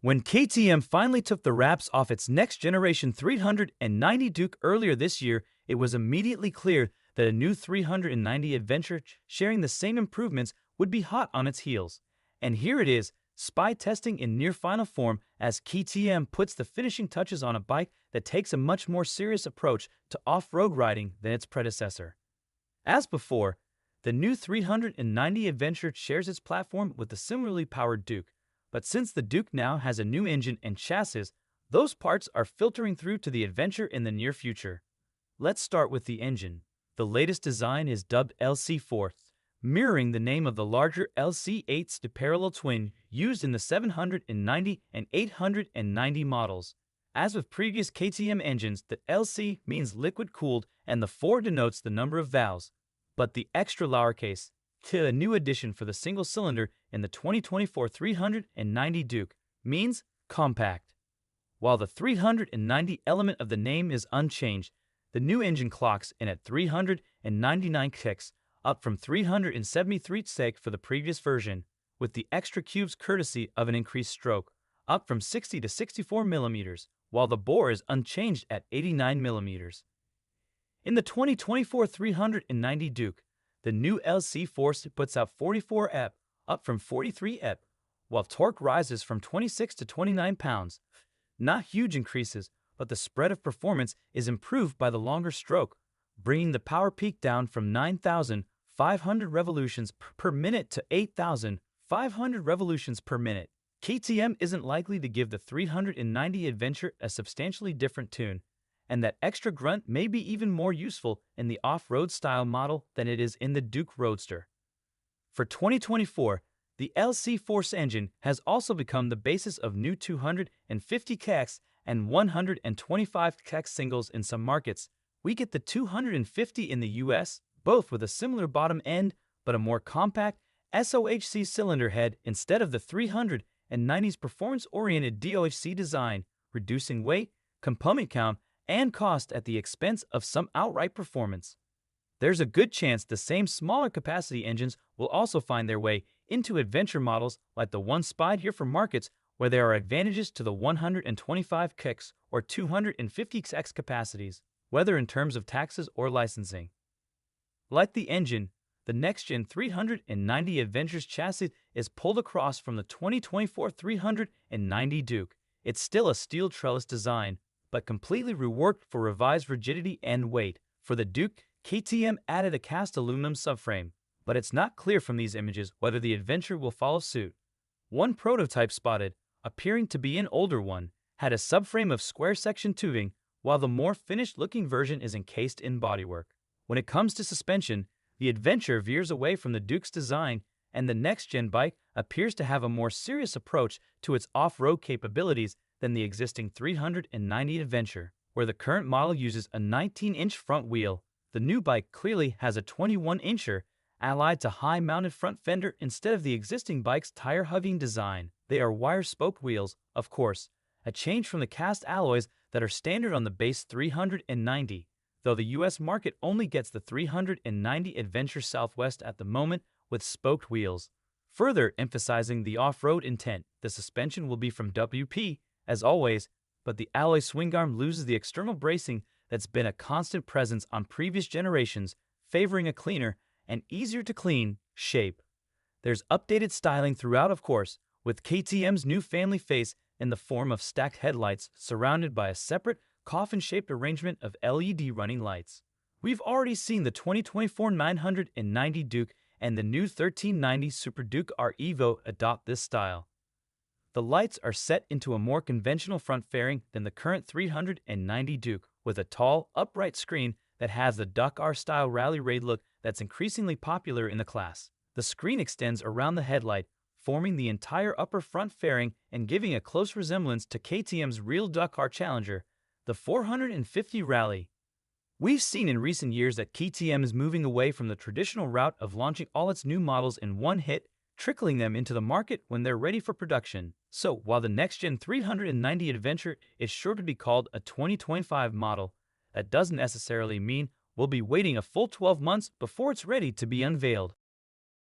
When KTM finally took the wraps off its next-generation 390 Duke earlier this year, it was immediately clear that a new 390 Adventure sharing the same improvements would be hot on its heels. And here it is, spy testing in near-final form as KTM puts the finishing touches on a bike that takes a much more serious approach to off-road riding than its predecessor. As before, the new 390 Adventure shares its platform with the similarly powered Duke. But since the Duke now has a new engine and chassis, those parts are filtering through to the Adventure in the near future. Let's start with the engine. The latest design is dubbed LC4, mirroring the name of the larger LC8's parallel twin used in the 790 and 890 models. As with previous KTM engines, the LC means liquid-cooled and the 4 denotes the number of valves. But the extra lowercase, a new addition for the single cylinder in the 2024 390 Duke, means compact. While the 390 element of the name is unchanged, the new engine clocks in at 399 kicks, up from 373 sek for the previous version, with the extra cubes courtesy of an increased stroke, up from 60 to 64 millimeters, while the bore is unchanged at 89 millimeters. In the 2024 390 Duke, the new LC Force puts out 44 ep, up from 43 ep, while torque rises from 26 to 29 pounds. Not huge increases, but the spread of performance is improved by the longer stroke, bringing the power peak down from 9,500 revolutions per minute to 8,500 revolutions per minute. KTM isn't likely to give the 390 Adventure a substantially different tune, and that extra grunt may be even more useful in the off-road style model than it is in the Duke Roadster. For 2024, the LC Force engine has also become the basis of new 250 kx and 125 kx singles in some markets. We get the 250 in the US, both with a similar bottom end but a more compact SOHC cylinder head instead of the 390's performance-oriented DOHC design, reducing weight, component count, and cost at the expense of some outright performance. There's a good chance the same smaller capacity engines will also find their way into Adventure models like the one spied here for markets where there are advantages to the 125 kicks or 250 kx capacities, whether in terms of taxes or licensing. Like the engine, the next-gen 390 Adventure's chassis is pulled across from the 2024 390 Duke. It's still a steel trellis design, but completely reworked for revised rigidity and weight. For the Duke, KTM added a cast aluminum subframe, but it's not clear from these images whether the Adventure will follow suit. One prototype spotted, appearing to be an older one, had a subframe of square section tubing, while the more finished-looking version is encased in bodywork. When it comes to suspension, the Adventure veers away from the Duke's design, and the next-gen bike appears to have a more serious approach to its off-road capabilities than the existing 390 Adventure, where the current model uses a 19-inch front wheel. The new bike clearly has a 21-incher, allied to high-mounted front fender instead of the existing bike's tire-hugging design. They are wire-spoke wheels, of course, a change from the cast alloys that are standard on the base 390, though the US market only gets the 390 Adventure Southwest at the moment with spoked wheels. Further emphasizing the off-road intent, the suspension will be from WP, as always, but the alloy swing arm loses the external bracing that's been a constant presence on previous generations, favoring a cleaner and easier-to-clean shape. There's updated styling throughout, of course, with KTM's new family face in the form of stacked headlights surrounded by a separate, coffin-shaped arrangement of LED running lights. We've already seen the 2024 990 Duke and the new 1390 Super Duke R Evo adopt this style. The lights are set into a more conventional front fairing than the current 390 Duke, with a tall, upright screen that has the Duck R-style rally raid look that's increasingly popular in the class. The screen extends around the headlight, forming the entire upper front fairing and giving a close resemblance to KTM's real Duck R Challenger, the 450 Rally. We've seen in recent years that KTM is moving away from the traditional route of launching all its new models in one hit, trickling them into the market when they're ready for production. So, while the next-gen 390 Adventure is sure to be called a 2025 model, that doesn't necessarily mean we'll be waiting a full 12 months before it's ready to be unveiled.